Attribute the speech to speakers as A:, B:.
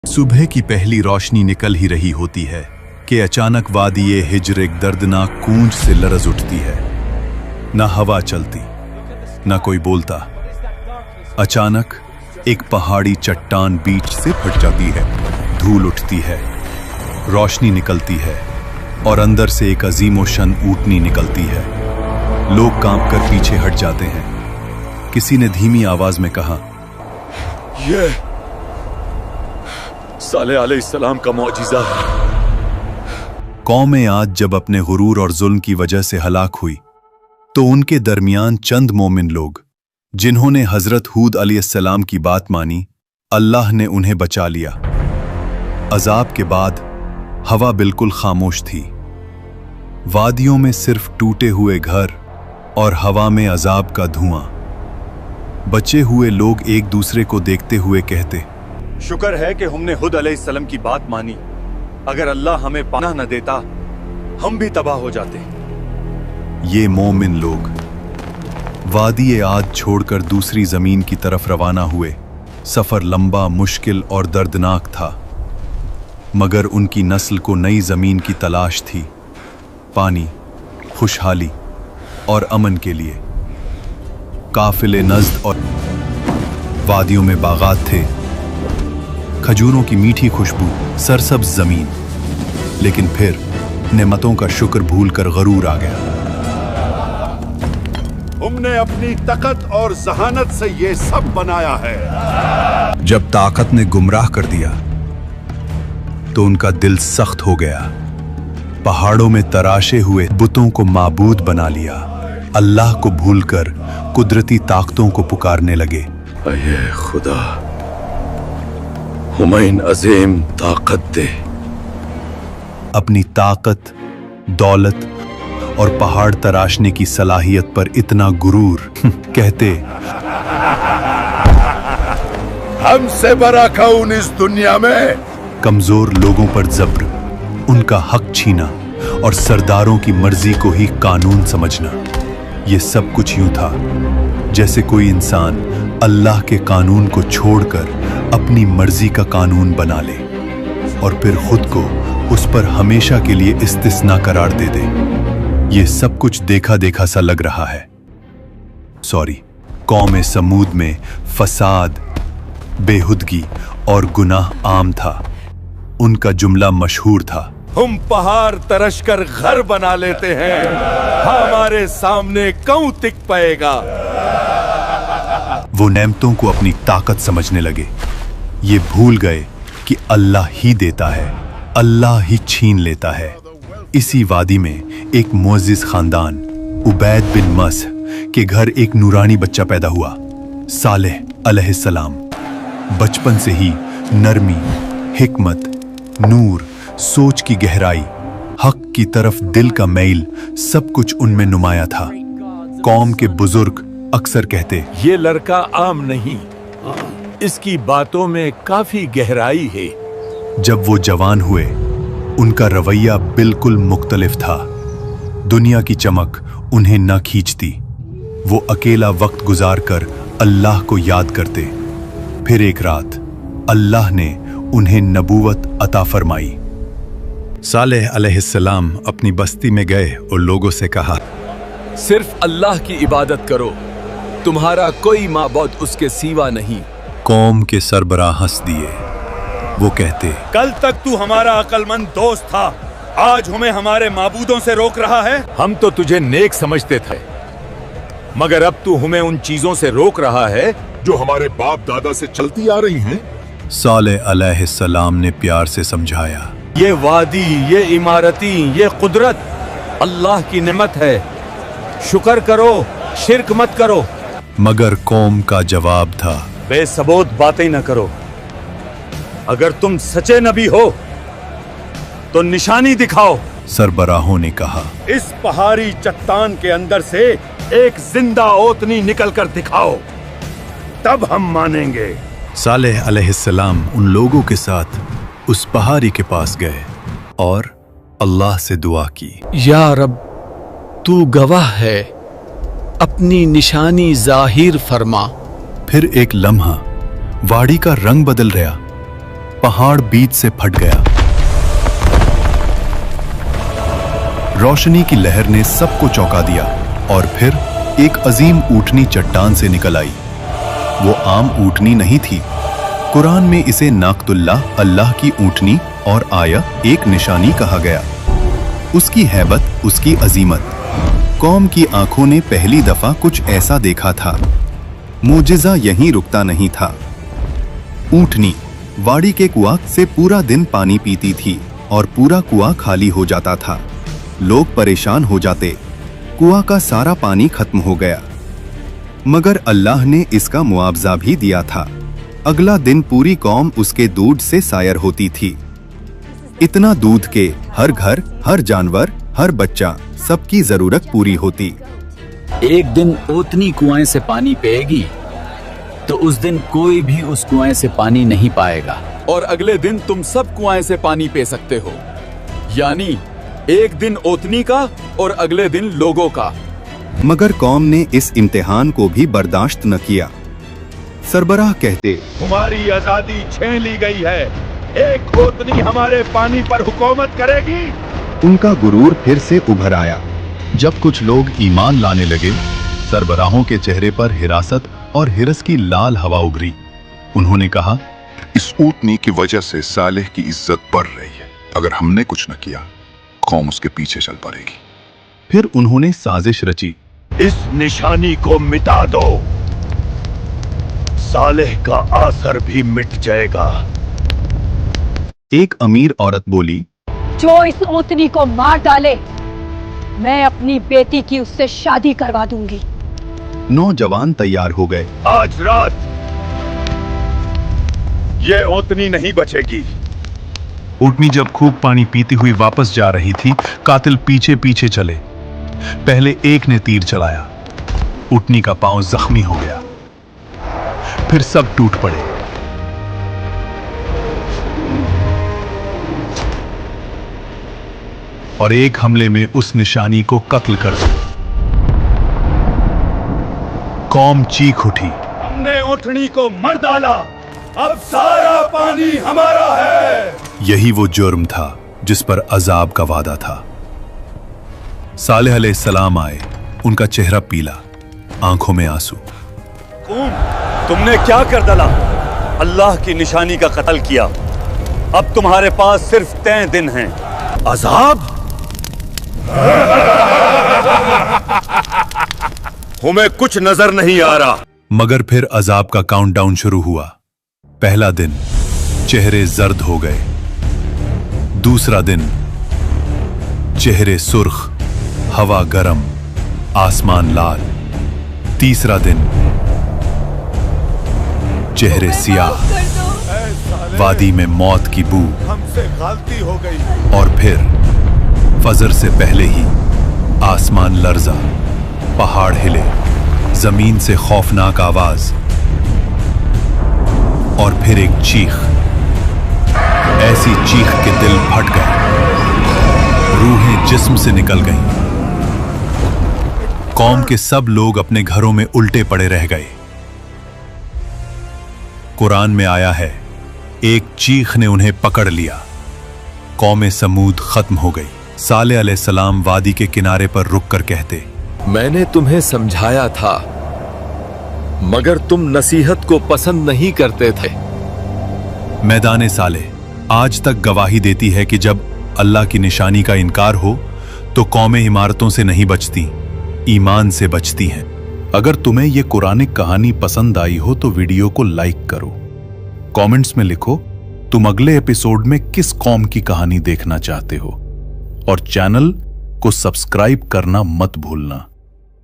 A: सुबह की पहली रोशनी निकल ही रही होती है कि अचानक वादी हिज्र एक दर्दनाक गूंज से लरज उठती है। न हवा चलती, न कोई बोलता। अचानक एक पहाड़ी चट्टान बीच से फट जाती है, धूल उठती है, रोशनी निकलती है और अंदर से एक अजीमोशन ऊँटनी निकलती है। लोग कांप कर पीछे हट जाते हैं। किसी ने धीमी आवाज में कहा,
B: ये साले अलैहिस्सलाम का मौजिज़ा है।
A: कौमें आज जब अपने गुरूर और जुल्म की वजह से हलाक हुई तो उनके दरमियान चंद मोमिन लोग जिन्होंने हजरत हूद अलैहिस्सलाम की बात मानी, अल्लाह ने उन्हें बचा लिया। अजाब के बाद हवा बिल्कुल खामोश थी। वादियों में सिर्फ टूटे हुए घर और हवा में अजाब का धुआं। बचे हुए लोग एक दूसरे को देखते हुए कहते,
B: शुक्र है कि हमने हुद अलैहिस्सलाम की बात मानी। अगर अल्लाह हमें पनाह न देता हम भी तबाह हो जाते।
A: ये मोमिन लोग वादी आद छोड़कर दूसरी जमीन की तरफ रवाना हुए। सफर लंबा, मुश्किल और दर्दनाक था, मगर उनकी नस्ल को नई जमीन की तलाश थी, पानी, खुशहाली और अमन के लिए। काफिले नज़्द और वादियों में बागात थे, खजूरों की मीठी खुशबू, सरसब्ज जमीन। लेकिन फिर नेमतों का शुक्र भूलकर गरूर आ गया।
C: हमने अपनी ताकत और जहानत से ये सब बनाया है।
A: जब ताकत ने गुमराह कर दिया तो उनका दिल सख्त हो गया। पहाड़ों में तराशे हुए बुतों को माबूद बना लिया। अल्लाह को भूलकर कुदरती ताकतों को पुकारने लगे।
B: अये खुदा, हुमैन अजीम ताकत दे।
A: अपनी ताकत, दौलत और पहाड़ तराशने की सलाहियत पर इतना गुरूर कहते,
C: हमसे बड़ा कौन इस दुनिया में।
A: कमजोर लोगों पर जब्र, उनका हक छीना और सरदारों की मर्जी को ही कानून समझना। ये सब कुछ यूं था जैसे कोई इंसान अल्लाह के कानून को छोड़कर अपनी मर्जी का कानून बना ले और फिर खुद को उस पर हमेशा के लिए इस्तिस्ना करार दे दे। ये सब कुछ देखा देखा सा लग रहा है। कौम समूद में फसाद, बेहुदगी और गुनाह आम था। उनका जुमला मशहूर था,
C: हम पहाड़ तरश कर घर बना लेते हैं, हमारे सामने कौन टिक पाएगा।
A: वो नेमतों को अपनी ताकत समझने लगे। ये भूल गए कि अल्लाह ही देता है, अल्लाह ही छीन लेता है। इसी वादी में एक मुअज्जिज खानदान उबैद बिन मस के घर एक नूरानी बच्चा पैदा हुआ, सालेह अलैहिस्सलाम। बचपन से ही नरमी, हिकमत, नूर, सोच की गहराई, हक की तरफ दिल का मैल, सब कुछ उनमें नुमाया था। कौम के बुजुर्ग अक्सर कहते,
C: ये लड़का आम नहीं, इसकी बातों में काफी गहराई है।
A: जब वो जवान हुए उनका रवैया बिल्कुल मुख्तलिफ था। दुनिया की चमक उन्हें न खींचती। वो अकेला वक्त गुजारकर अल्लाह को याद करते। फिर एक रात अल्लाह ने उन्हें नबूवत अता फरमाई। सालेह अलैहिस्सलाम अपनी बस्ती में गए और लोगों से कहा,
D: सिर्फ अल्लाह की इबादत करो, तुम्हारा कोई माबूद उसके सिवा नहीं।
A: कौम के सरबराह हंस दिए। वो कहते,
C: कल तक तू हमारा अक्लमंद दोस्त था, आज हमें हमारे माबूदों से रोक रहा है। हम तो तुझे नेक समझते थे, मगर अब तू हमें उन चीजों से रोक रहा है जो हमारे बाप दादा से चलती आ रही हैं।
A: सालेह अलैहिस्सलाम ने प्यार से समझाया,
C: ये वादी, ये इमारती, ये कुदरत अल्लाह की नेमत है, शुक्र करो, शिर्क मत करो।
A: मगर कौम का जवाब था,
C: बेसबूत बातें न करो। अगर तुम सच्चे नबी हो तो निशानी दिखाओ।
A: सरबराहों ने कहा,
C: इस पहाड़ी चट्टान के अंदर से एक जिंदा ओतनी निकल कर दिखाओ, तब हम मानेंगे।
A: सालेह अलैहिस्सलाम उन लोगों के साथ उस पहाड़ी के पास गए और अल्लाह से दुआ की,
D: या रब, तू गवाह है, अपनी निशानी जाहिर फरमा।
A: फिर एक लम्हा वाड़ी का रंग बदल गया। पहाड़ बीच से फट गया। रोशनी की लहर ने सबको चौंका दिया और फिर एक अजीम ऊँटनी चट्टान से निकल आई। वो आम ऊँटनी नहीं थी। कुरान में इसे नाकतुल्लाह, अल्लाह की ऊँटनी, और आया एक निशानी कहा गया। उसकी हैबत, उसकी अजीमत। कौम की आंखों ने पहली दफा कुछ ऐसा देखा था। मोजिज़ा यहीं रुकता नहीं था। ऊँटनी वाड़ी के कुआं से पूरा दिन पानी पीती थी और पूरा कुआं खाली हो जाता था। लोग परेशान हो जाते, कुआं का सारा पानी खत्म हो गया। मगर अल्लाह ने इसका मुआवजा भी दिया था। अगला दिन पूरी कौम उसके दूध से सायर होती थी। इतना दूध के हर घर, हर जानवर, हर बच्चा, सबकी जरूरत पूरी होती।
D: एक दिन ओतनी कुएं से पानी पिएगी तो उस दिन कोई भी उस कुएं से पानी नहीं पाएगा, और अगले दिन तुम सब कुएं से पानी पी सकते हो। यानी एक दिन ओतनी का और अगले दिन लोगों का।
A: मगर कौम ने इस इम्तिहान को भी बर्दाश्त न किया। सरबराह कहते,
C: तुम्हारी आजादी छीन ली गई है, एक ओतनी हमारे पानी पर हुकूमत करेगी।
A: उनका गुरूर फिर से उभर आया। जब कुछ लोग ईमान लाने लगे, सरबराहों के चेहरे पर हिरासत और हिरस की लाल हवा उभरी। उन्होंने कहा,
E: इस ऊँटनी की वजह से सालेह की इज्जत बढ़ रही है। अगर हमने कुछ न किया, कौम उसके पीछे चल पड़ेगी।
A: फिर उन्होंने साजिश रची।
C: इस निशानी को मिटा दो, सालेह का असर भी मिट जाएगा।
A: एक अमीर औरत बोली,
F: जो इस ऊँटनी को मार डाले, मैं अपनी बेटी की उससे शादी करवा दूंगी।
A: नौजवान तैयार हो गए।
C: आज रात ये ओतनी नहीं बचेगी।
G: ऊँटनी जब खूब पानी पीती हुई वापस जा रही थी, कातिल पीछे पीछे चले। पहले एक ने तीर चलाया, ऊँटनी का पांव जख्मी हो गया। फिर सब टूट पड़े। और एक हमले में उस निशानी को कत्ल कर दिया। कौम चीख उठी,
C: हमने ऊँटनी को मार डाला, अब सारा पानी हमारा है।
A: यही वो जुर्म था जिस पर अजाब का वादा था। सालेह अलैहिस्सलाम आए। उनका चेहरा पीला, आंखों में आंसू।
B: तुमने क्या कर डाला? अल्लाह की निशानी का कत्ल किया। अब तुम्हारे पास सिर्फ 3 दिन हैं।
C: अजाब? हमें कुछ नजर नहीं आ रहा।
A: मगर फिर अजाब का काउंटडाउन शुरू हुआ। पहला दिन, चेहरे जर्द हो गए। दूसरा दिन, चेहरे सुर्ख, हवा गरम, आसमान लाल। तीसरा दिन, चेहरे सियाह, वादी में मौत की बू।
C: हमसे गलती हो गई।
A: और फिर फजर से पहले ही आसमान लर्जा, पहाड़ हिले, जमीन से खौफनाक आवाज, और फिर एक चीख। ऐसी चीख के दिल फट गए, रूहें जिस्म से निकल गईं। कौम के सब लोग अपने घरों में उल्टे पड़े रह गए। कुरान में आया है, एक चीख ने उन्हें पकड़ लिया। कौम समूद खत्म हो गई। सालेह अलैहिस्सलाम वादी के किनारे पर रुक कर कहते,
D: मैंने तुम्हें समझाया था, मगर तुम नसीहत को पसंद नहीं करते थे।
A: मैदान सालेह आज तक गवाही देती है कि जब अल्लाह की निशानी का इनकार हो तो कौमें इमारतों से नहीं बचती, ईमान से बचती हैं। अगर तुम्हें यह कुरानिक कहानी पसंद आई हो तो वीडियो को लाइक करो। कमेंट्स में लिखो तुम अगले एपिसोड में किस कौम की कहानी देखना चाहते हो, और चैनल को सब्सक्राइब करना मत भूलना।